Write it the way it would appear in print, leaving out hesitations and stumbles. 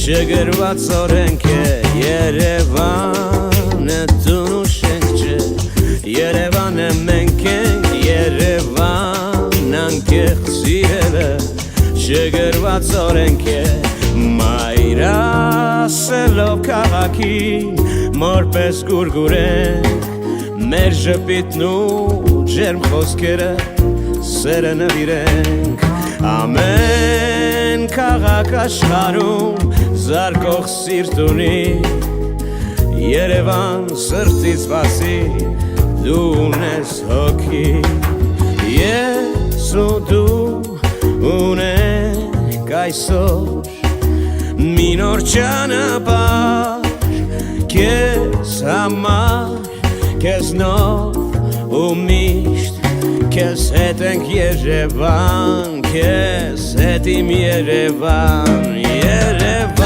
Չգրված օրենք է Երևանը տուն ու շենք չէ Երևանը մենք ենք Երևան անկեղ սիրելը Չգրված օրենք է Մայրասելով քաղաքին Մորպես գուրգուրենք Մեր ժպիտն ու ջերմ խոսքերը Սերը նվիրենք Ամեն քաղաք աշխարհում Զարկող սիրտ ունի Երևան սրտից բացի Դու ունես հոգի Ես ու դու ունենք այսօր Մի նոր ճանապարհ Քեզ համար Քեզ նոր ու միշտ Քեզ հետ ենք Երևան Քեզ հետ իմ Երևան Երևան